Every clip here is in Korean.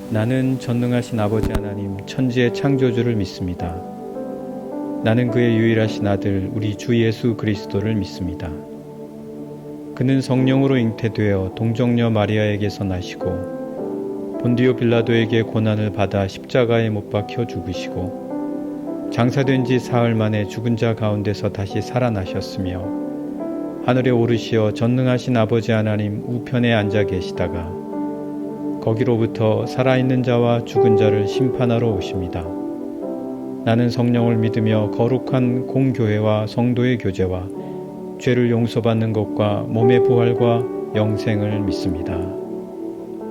나는 전능하신 아버지 하나님 천지의 창조주를 믿습니다. 나는 그의 유일하신 아들 우리 주 예수 그리스도를 믿습니다. 그는 성령으로 잉태되어 동정녀 마리아에게서 나시고 본디오 빌라도에게 고난을 받아 십자가에 못 박혀 죽으시고 장사된 지 사흘 만에 죽은 자 가운데서 다시 살아나셨으며 하늘에 오르시어 전능하신 아버지 하나님 우편에 앉아 계시다가 거기로부터 살아있는 자와 죽은 자를 심판하러 오십니다. 나는 성령을 믿으며 거룩한 공교회와 성도의 교제와 죄를 용서받는 것과 몸의 부활과 영생을 믿습니다.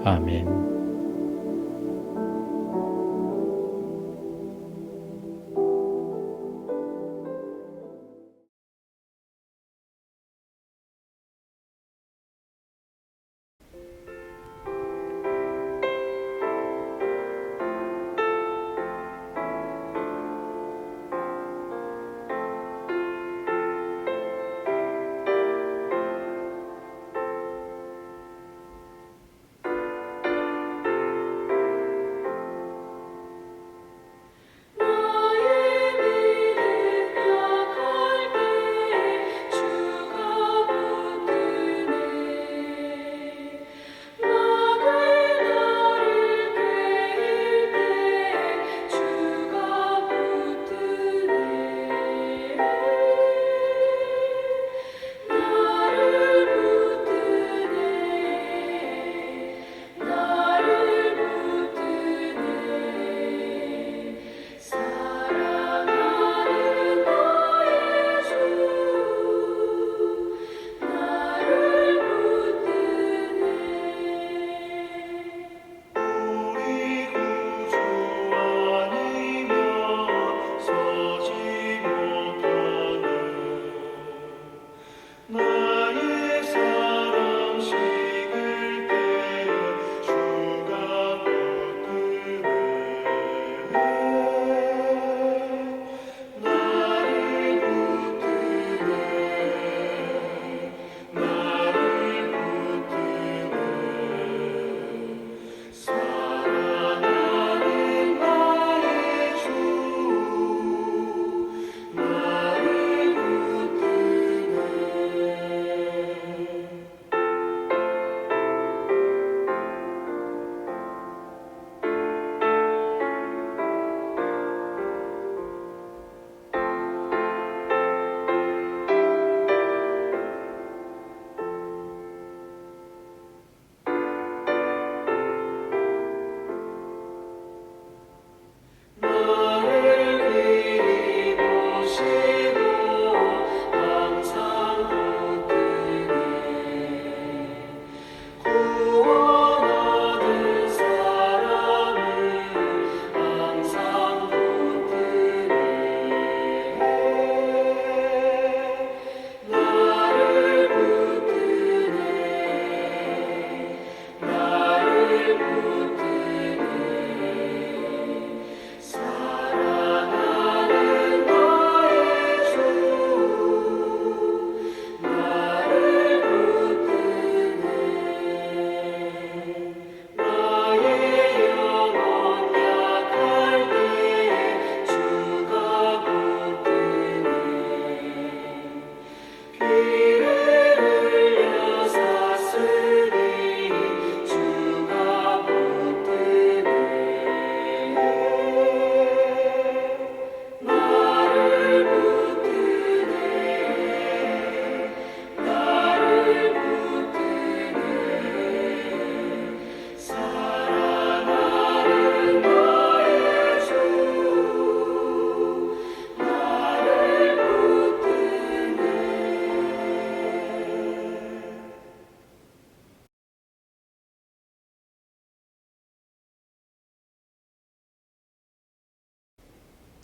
아멘.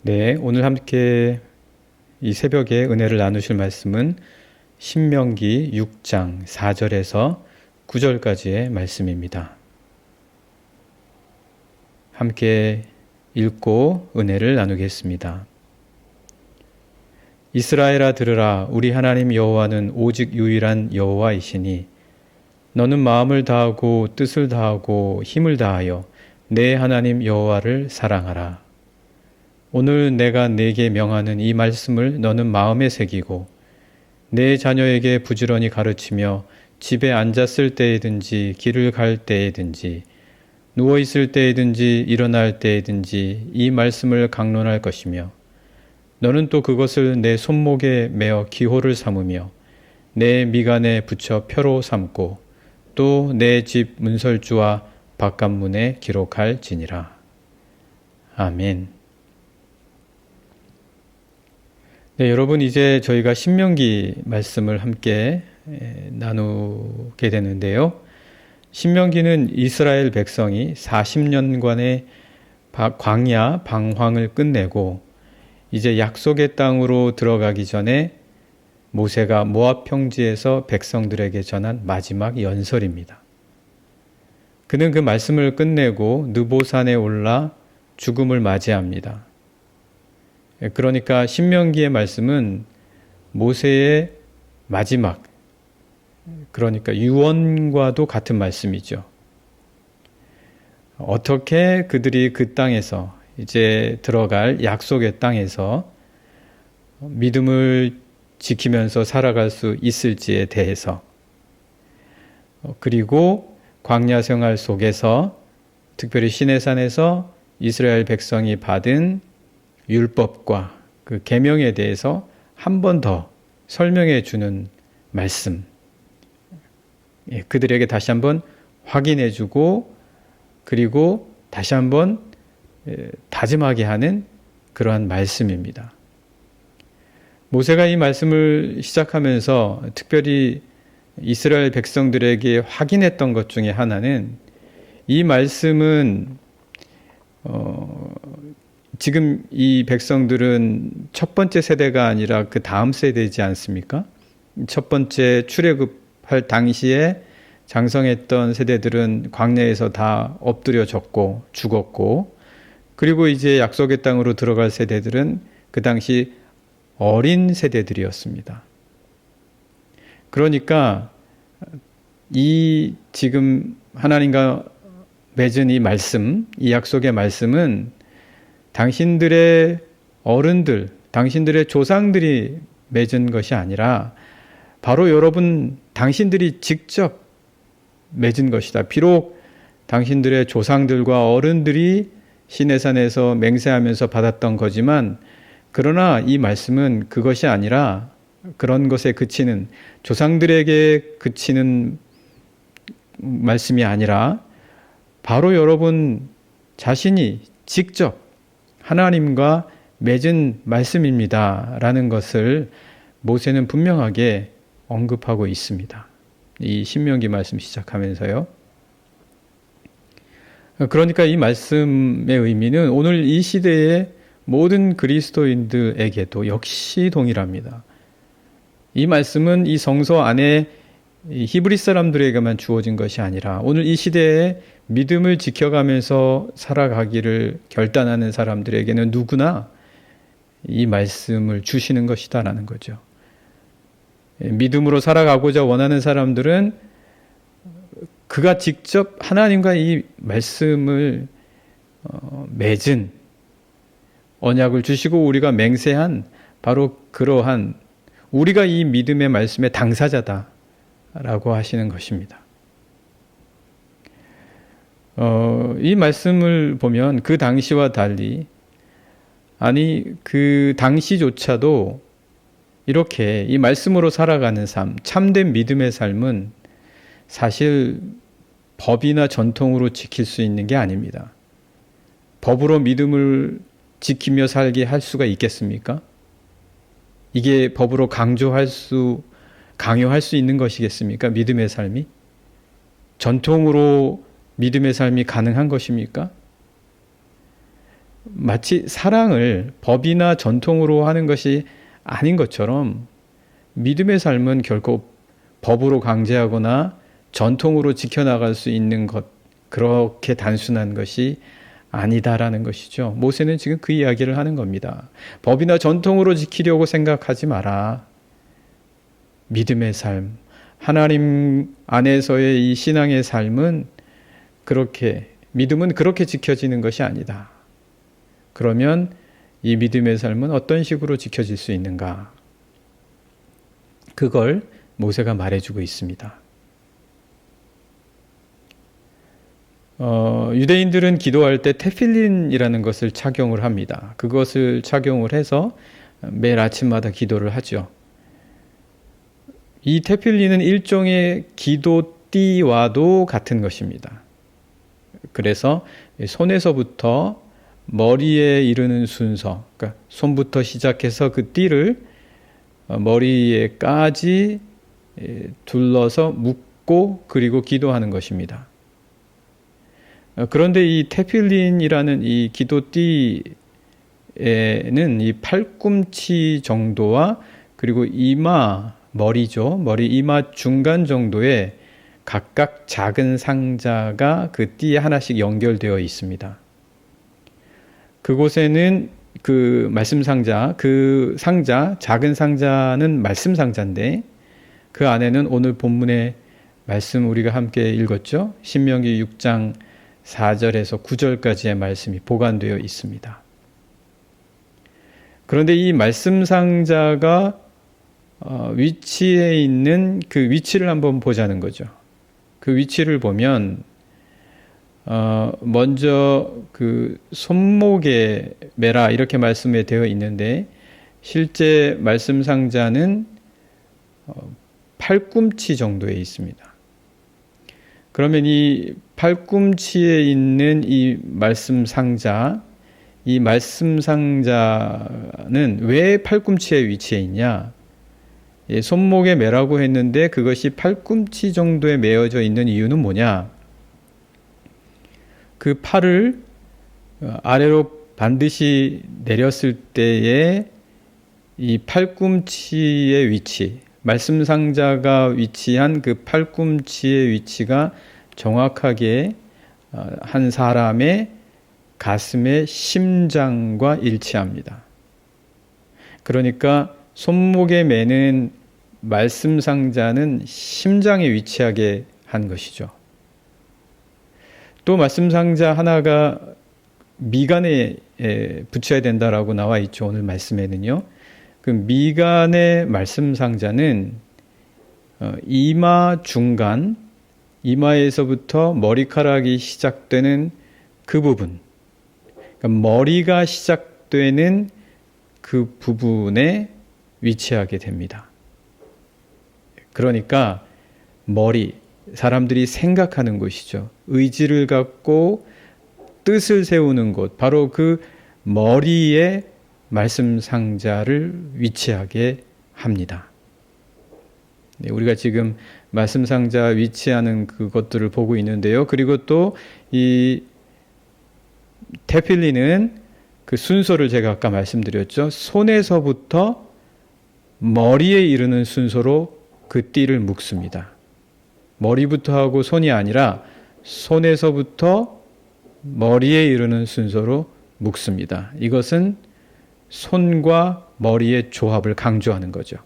네, 오늘 함께 이 새벽에 은혜를 나누실 말씀은 신명기 6장 4절에서 9절까지의 말씀입니다. 함께 읽고 은혜를 나누겠습니다. 이스라엘아 들으라. 우리 하나님 여호와는 오직 유일한 여호와이시니 너는 마음을 다하고 뜻을 다하고 힘을 다하여 내 하나님 여호와를 사랑하라. 오늘 내가 네게 명하는 이 말씀을 너는 마음에 새기고 내 자녀에게 부지런히 가르치며 집에 앉았을 때에든지 길을 갈 때에든지 누워있을 때에든지 일어날 때에든지 이 말씀을 강론할 것이며 너는 또 그것을 내 손목에 매어 기호를 삼으며 내 미간에 붙여 표로 삼고 또 내 집 문설주와 바깥문에 기록할지니라. 아멘. 네, 여러분 이제 저희가 신명기 말씀을 함께 나누게 되는데요. 신명기는 이스라엘 백성이 40년간의 광야 방황을 끝내고 이제 약속의 땅으로 들어가기 전에 모세가 모압 평지에서 백성들에게 전한 마지막 연설입니다. 그는 그 말씀을 끝내고 느보산에 올라 죽음을 맞이합니다. 그러니까 신명기의 말씀은 모세의 마지막, 그러니까 유언과도 같은 말씀이죠. 어떻게 그들이 그 땅에서 이제 들어갈 약속의 땅에서 믿음을 지키면서 살아갈 수 있을지에 대해서, 그리고 광야 생활 속에서 특별히 시내산에서 이스라엘 백성이 받은 율법과 그 계명에 대해서 한 번 더 설명해 주는 말씀, 그들에게 다시 한번 확인해 주고 그리고 다시 한번 다짐하게 하는 그러한 말씀입니다. 모세가 이 말씀을 시작하면서 특별히 이스라엘 백성들에게 확인했던 것 중에 하나는 이 말씀은 지금 이 백성들은 첫 번째 세대가 아니라 그 다음 세대이지 않습니까? 첫 번째 출애굽할 당시에 장성했던 세대들은 광야에서 다 엎드려졌고 죽었고, 그리고 이제 약속의 땅으로 들어갈 세대들은 그 당시 어린 세대들이었습니다. 그러니까 이 지금 하나님과 맺은 이 말씀, 이 약속의 말씀은 당신들의 어른들, 당신들의 조상들이 맺은 것이 아니라 바로 여러분 당신들이 직접 맺은 것이다. 비록 당신들의 조상들과 어른들이 시내산에서 맹세하면서 받았던 거지만, 그러나 이 말씀은 그것이 아니라 그런 것에 그치는, 조상들에게 그치는 말씀이 아니라 바로 여러분 자신이 직접 하나님과 맺은 말씀입니다 라는 것을 모세는 분명하게 언급하고 있습니다. 이 신명기 말씀 시작하면서요. 그러니까 이 말씀의 의미는 오늘 이 시대의 모든 그리스도인들에게도 역시 동일합니다. 이 말씀은 이 성서 안에 히브리 사람들에게만 주어진 것이 아니라 오늘 이 시대에 믿음을 지켜가면서 살아가기를 결단하는 사람들에게는 누구나 이 말씀을 주시는 것이다라는 거죠. 믿음으로 살아가고자 원하는 사람들은 그가 직접 하나님과 이 말씀을 맺은 언약을 주시고 우리가 맹세한 바로 그러한 우리가 이 믿음의 말씀의 당사자다라고 하시는 것입니다. 이 말씀을 보면 그 당시와 달리, 아니 그 당시조차도 이렇게 이 말씀으로 살아가는 삶, 참된 믿음의 삶은 사실 법이나 전통으로 지킬 수 있는 게 아닙니다. 법으로 믿음을 지키며 살게 할 수가 있겠습니까? 이게 법으로 강요할 수 있는 것이겠습니까? 믿음의 삶이? 전통으로 믿음의 삶이 가능한 것입니까? 마치 사랑을 법이나 전통으로 하는 것이 아닌 것처럼 믿음의 삶은 결코 법으로 강제하거나 전통으로 지켜나갈 수 있는 것, 그렇게 단순한 것이 아니다라는 것이죠. 모세는 지금 그 이야기를 하는 겁니다. 법이나 전통으로 지키려고 생각하지 마라. 믿음의 삶, 하나님 안에서의 이 신앙의 삶은 그렇게 믿음은 그렇게 지켜지는 것이 아니다. 그러면 이 믿음의 삶은 어떤 식으로 지켜질 수 있는가? 그걸 모세가 말해주고 있습니다. 유대인들은 기도할 때 테필린이라는 것을 착용을 합니다. 그것을 착용을 해서 매일 아침마다 기도를 하죠. 이 테필린은 일종의 기도띠와도 같은 것입니다. 그래서 손에서부터 머리에 이르는 순서, 그러니까 손부터 시작해서 그 띠를 머리에까지 둘러서 묶고 그리고 기도하는 것입니다. 그런데 이 테필린이라는 이 기도띠에는 이 팔꿈치 정도와 그리고 이마, 머리죠. 머리 이마 중간 정도에 각각 작은 상자가 그 띠에 하나씩 연결되어 있습니다. 그곳에는 그 말씀 상자, 그 상자, 작은 상자는 말씀 상자인데 그 안에는 오늘 본문의 말씀 우리가 함께 읽었죠. 신명기 6장 4절에서 9절까지의 말씀이 보관되어 있습니다. 그런데 이 말씀 상자가 위치에 있는 그 위치를 한번 보자는 거죠. 그 위치를 보면 먼저 그 손목에 매라 이렇게 말씀에 되어 있는데 실제 말씀 상자는 팔꿈치 정도에 있습니다. 그러면 이 팔꿈치에 있는 이 말씀 상자는 왜 팔꿈치에 위치해 있냐? 손목에 매라고 했는데 그것이 팔꿈치 정도에 매어져 있는 이유는 뭐냐? 그 팔을 아래로 반드시 내렸을 때에 이 팔꿈치의 위치, 말씀 상자가 위치한 그 팔꿈치의 위치가 정확하게 한 사람의 가슴의 심장과 일치합니다. 그러니까 손목에 매는 말씀 상자는 심장에 위치하게 한 것이죠. 또 말씀 상자 하나가 미간에 붙여야 된다라고 나와 있죠. 오늘 말씀에는요. 그 미간의 말씀 상자는 이마 중간, 이마에서부터 머리카락이 시작되는 그 부분, 그러니까 머리가 시작되는 그 부분에 위치하게 됩니다. 그러니까 머리, 사람들이 생각하는 곳이죠. 의지를 갖고 뜻을 세우는 곳, 바로 그 머리에 말씀 상자를 위치하게 합니다. 네, 우리가 지금 말씀 상자 위치하는 그것들을 보고 있는데요. 그리고 또 이 테필린은 그 순서를 제가 아까 말씀드렸죠. 손에서부터 머리에 이르는 순서로 그 띠를 묶습니다. 머리부터 하고 손이 아니라 손에서부터 머리에 이르는 순서로 묶습니다. 이것은 손과 머리의 조합을 강조하는 거죠.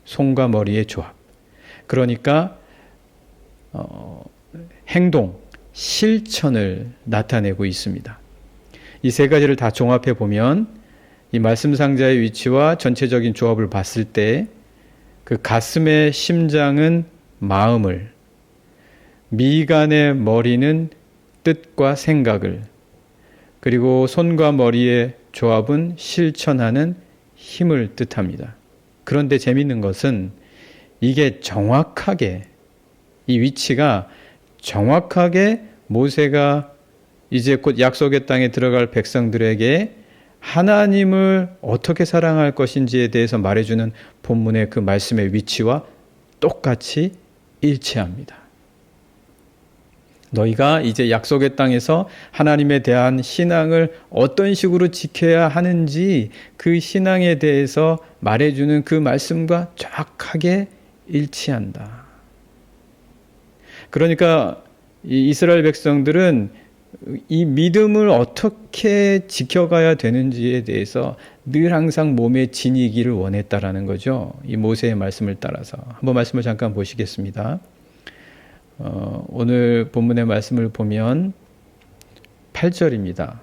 손과 머리의 조합. 그러니까 행동, 실천을 나타내고 있습니다. 이 세 가지를 다 종합해 보면 이 말씀 상자의 위치와 전체적인 조합을 봤을 때 그 가슴의 심장은 마음을, 미간의 머리는 뜻과 생각을, 그리고 손과 머리의 조합은 실천하는 힘을 뜻합니다. 그런데 재미있는 것은 이게 정확하게, 이 위치가 정확하게 모세가 이제 곧 약속의 땅에 들어갈 백성들에게 하나님을 어떻게 사랑할 것인지에 대해서 말해주는 본문의 그 말씀의 위치와 똑같이 일치합니다. 너희가 이제 약속의 땅에서 하나님에 대한 신앙을 어떤 식으로 지켜야 하는지 그 신앙에 대해서 말해주는 그 말씀과 정확하게 일치한다. 그러니까 이 이스라엘 백성들은 이 믿음을 어떻게 지켜가야 되는지에 대해서 늘 항상 몸에 지니기를 원했다라는 거죠. 이 모세의 말씀을 따라서. 한번 말씀을 잠깐 보시겠습니다. 오늘 본문의 말씀을 보면 8절입니다.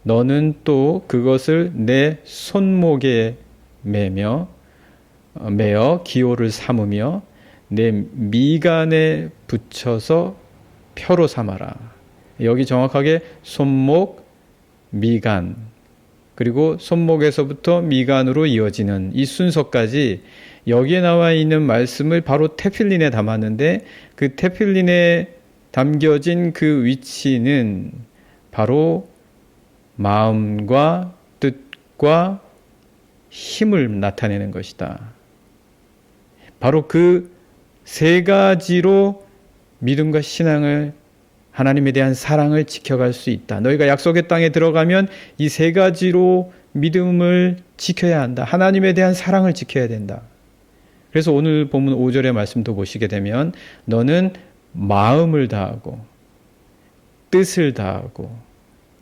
너는 또 그것을 내 손목에 매어 기호를 삼으며 내 미간에 붙여서 표로 삼아라. 여기 정확하게 손목, 미간, 그리고 손목에서부터 미간으로 이어지는 이 순서까지 여기에 나와 있는 말씀을 바로 테필린에 담았는데, 그 테필린에 담겨진 그 위치는 바로 마음과 뜻과 힘을 나타내는 것이다. 바로 그 세 가지로 믿음과 신앙을, 하나님에 대한 사랑을 지켜갈 수 있다. 너희가 약속의 땅에 들어가면 이 세 가지로 믿음을 지켜야 한다. 하나님에 대한 사랑을 지켜야 된다. 그래서 오늘 본문 5절의 말씀도 보시게 되면 너는 마음을 다하고 뜻을 다하고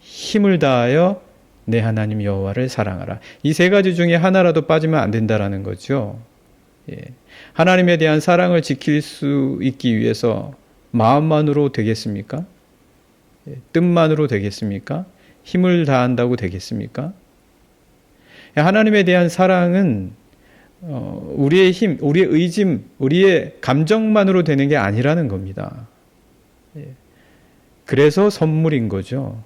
힘을 다하여 내 하나님 여호와를 사랑하라. 이 세 가지 중에 하나라도 빠지면 안 된다라는 거죠. 하나님에 대한 사랑을 지킬 수 있기 위해서 마음만으로 되겠습니까? 뜻만으로 되겠습니까? 힘을 다한다고 되겠습니까? 하나님에 대한 사랑은 우리의 힘, 우리의 의짐, 우리의 감정만으로 되는 게 아니라는 겁니다. 그래서 선물인 거죠.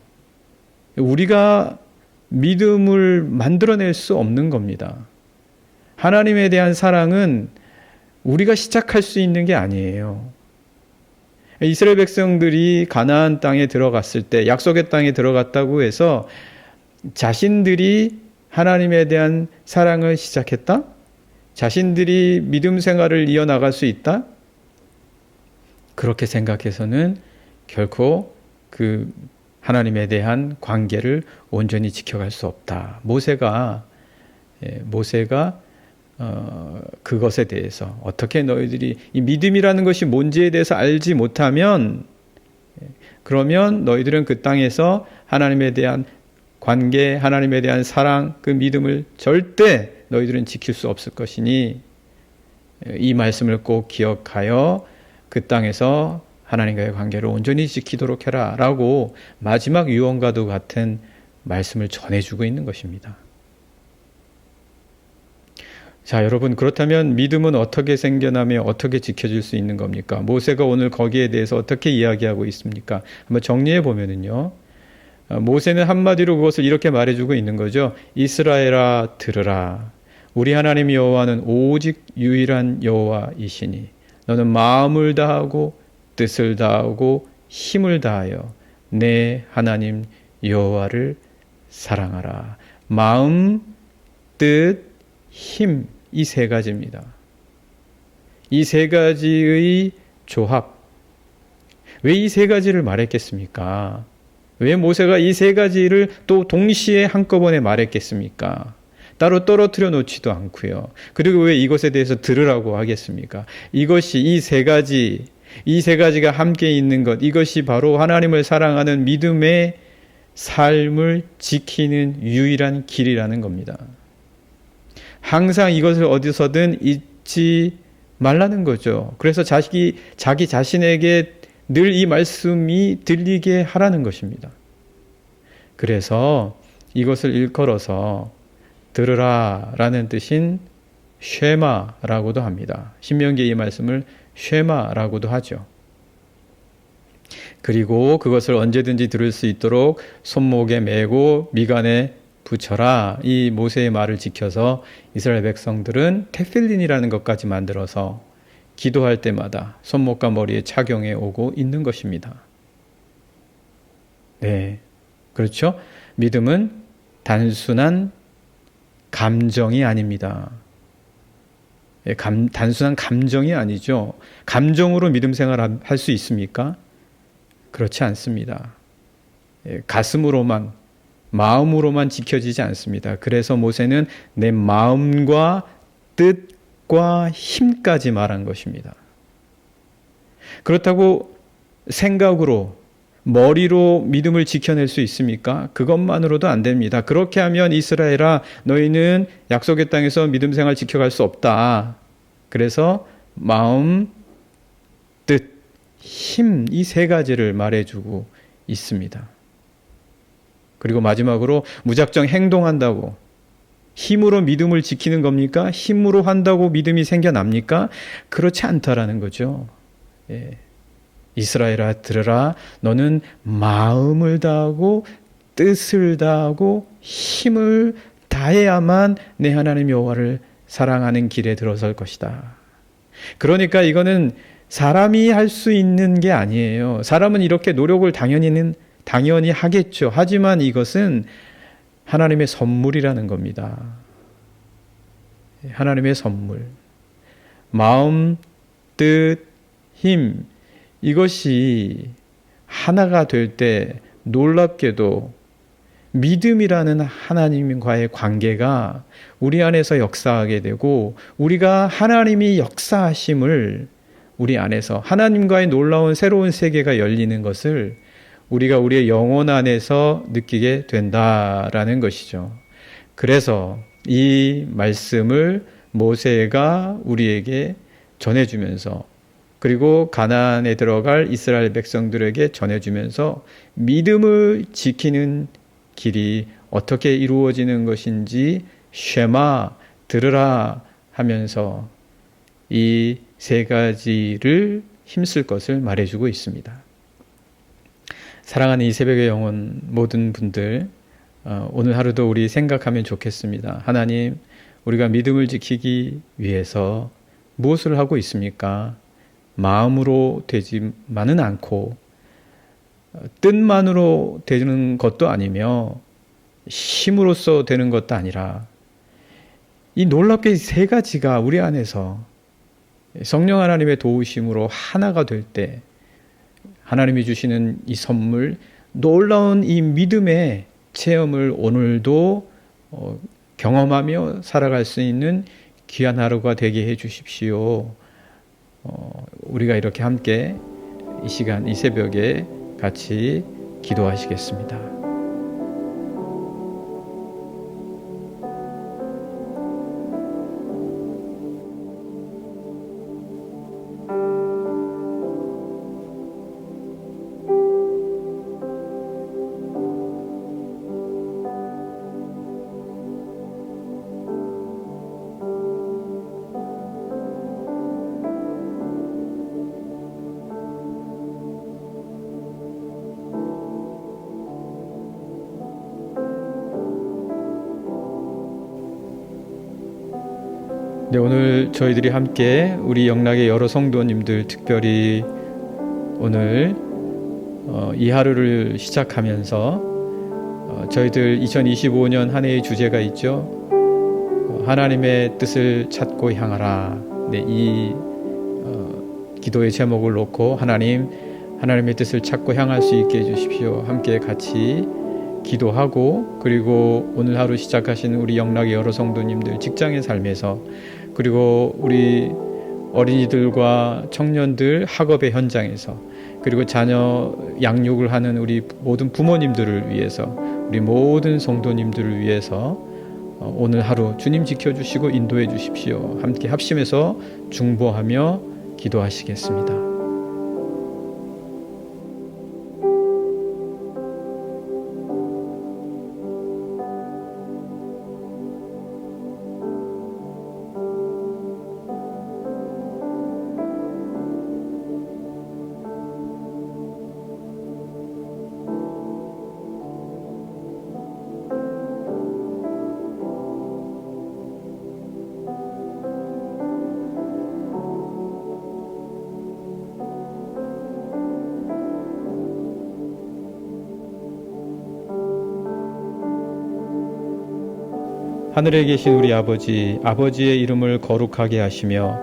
우리가 믿음을 만들어낼 수 없는 겁니다. 하나님에 대한 사랑은 우리가 시작할 수 있는 게 아니에요. 이스라엘 백성들이 가나안 땅에 들어갔을 때, 약속의 땅에 들어갔다고 해서 자신들이 하나님에 대한 사랑을 시작했다? 자신들이 믿음 생활을 이어나갈 수 있다? 그렇게 생각해서는 결코 그 하나님에 대한 관계를 온전히 지켜갈 수 없다. 모세가 그것에 대해서 어떻게 너희들이 이 믿음이라는 것이 뭔지에 대해서 알지 못하면, 그러면 너희들은 그 땅에서 하나님에 대한 관계, 하나님에 대한 사랑, 그 믿음을 절대 너희들은 지킬 수 없을 것이니 이 말씀을 꼭 기억하여 그 땅에서 하나님과의 관계를 온전히 지키도록 해라 라고 마지막 유언과도 같은 말씀을 전해주고 있는 것입니다. 자, 여러분, 그렇다면 믿음은 어떻게 생겨나며 어떻게 지켜질 수 있는 겁니까? 모세가 오늘 거기에 대해서 어떻게 이야기하고 있습니까? 한번 정리해 보면은요, 모세는 한마디로 그것을 이렇게 말해주고 있는 거죠. 이스라엘아 들으라. 우리 하나님 여호와는 오직 유일한 여호와이시니 너는 마음을 다하고 뜻을 다하고 힘을 다하여 내 하나님 여호와를 사랑하라. 마음, 뜻, 힘, 이 세 가지입니다. 이 세 가지의 조합. 왜 이 세 가지를 말했겠습니까? 왜 모세가 이 세 가지를 또 동시에 한꺼번에 말했겠습니까? 따로 떨어뜨려 놓지도 않고요. 그리고 왜 이것에 대해서 들으라고 하겠습니까? 이것이 이 세 가지가 함께 있는 것, 이것이 바로 하나님을 사랑하는 믿음의 삶을 지키는 유일한 길이라는 겁니다. 항상 이것을 어디서든 잊지 말라는 거죠. 그래서 자기 자신에게 늘 이 말씀이 들리게 하라는 것입니다. 그래서 이것을 일컬어서 들으라 라는 뜻인 쉐마라고도 합니다. 신명기의 이 말씀을 쉐마라고도 하죠. 그리고 그것을 언제든지 들을 수 있도록 손목에 메고 미간에 붙여라. 이 모세의 말을 지켜서 이스라엘 백성들은 테필린이라는 것까지 만들어서 기도할 때마다 손목과 머리에 착용해 오고 있는 것입니다. 네, 그렇죠? 믿음은 단순한 감정이 아닙니다. 단순한 감정이 아니죠. 감정으로 믿음 생활 할 수 있습니까? 그렇지 않습니다. 가슴으로만, 마음으로만 지켜지지 않습니다. 그래서 모세는 내 마음과 뜻과 힘까지 말한 것입니다. 그렇다고 생각으로, 머리로 믿음을 지켜낼 수 있습니까? 그것만으로도 안 됩니다. 그렇게 하면 이스라엘아, 너희는 약속의 땅에서 믿음 생활 지켜갈 수 없다. 그래서 마음, 뜻, 힘, 이 세 가지를 말해주고 있습니다. 그리고 마지막으로 무작정 행동한다고 힘으로 믿음을 지키는 겁니까? 힘으로 한다고 믿음이 생겨납니까? 그렇지 않다라는 거죠. 예. 이스라엘아 들으라, 너는 마음을 다하고 뜻을 다하고 힘을 다해야만 내 하나님 여호와를 사랑하는 길에 들어설 것이다. 그러니까 이거는 사람이 할 수 있는 게 아니에요. 사람은 이렇게 노력을 당연히 하겠죠. 하지만 이것은 하나님의 선물이라는 겁니다. 하나님의 선물. 마음, 뜻, 힘, 이것이 하나가 될 때 놀랍게도 믿음이라는 하나님과의 관계가 우리 안에서 역사하게 되고, 우리가 하나님이 역사하심을 우리 안에서 하나님과의 놀라운 새로운 세계가 열리는 것을 우리가 우리의 영혼 안에서 느끼게 된다라는 것이죠. 그래서 이 말씀을 모세가 우리에게 전해주면서, 그리고 가나안에 들어갈 이스라엘 백성들에게 전해주면서 믿음을 지키는 길이 어떻게 이루어지는 것인지 쉐마, 들으라 하면서 이 세 가지를 힘쓸 것을 말해주고 있습니다. 사랑하는 이 새벽의 영혼 모든 분들, 오늘 하루도 우리 생각하면 좋겠습니다. 하나님, 우리가 믿음을 지키기 위해서 무엇을 하고 있습니까? 마음으로 되지만은 않고 뜻만으로 되는 것도 아니며 힘으로써 되는 것도 아니라, 이 놀랍게 세 가지가 우리 안에서 성령 하나님의 도우심으로 하나가 될 때 하나님이 주시는 이 선물, 놀라운 이 믿음의 체험을 오늘도 경험하며 살아갈 수 있는 귀한 하루가 되게 해 주십시오. 우리가 이렇게 함께 이 시간, 이 새벽에 같이 기도하시겠습니다. 네, 오늘 저희들이 함께 우리 영락의 여러 성도님들, 특별히 오늘 이 하루를 시작하면서 저희들 2025년 한 해의 주제가 있죠. 하나님의 뜻을 찾고 향하라. 네, 이 기도의 제목을 놓고 하나님의 뜻을 찾고 향할 수 있게 해주십시오. 함께 같이 기도하고, 그리고 오늘 하루 시작하시는 우리 영락의 여러 성도님들 직장의 삶에서, 그리고 우리 어린이들과 청년들 학업의 현장에서, 그리고 자녀 양육을 하는 우리 모든 부모님들을 위해서, 우리 모든 성도님들을 위해서 오늘 하루 주님 지켜주시고 인도해 주십시오. 함께 합심해서 중보하며 기도하시겠습니다. 하늘에 계신 우리 아버지, 아버지의 이름을 거룩하게 하시며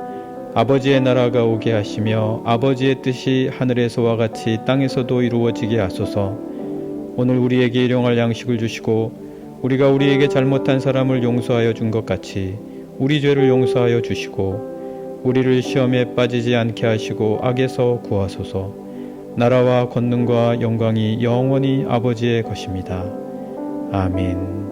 아버지의 나라가 오게 하시며 아버지의 뜻이 하늘에서와 같이 땅에서도 이루어지게 하소서. 오늘 우리에게 일용할 양식을 주시고 우리가 우리에게 잘못한 사람을 용서하여 준 것 같이 우리 죄를 용서하여 주시고 우리를 시험에 빠지지 않게 하시고 악에서 구하소서. 나라와 권능과 영광이 영원히 아버지의 것입니다. 아멘.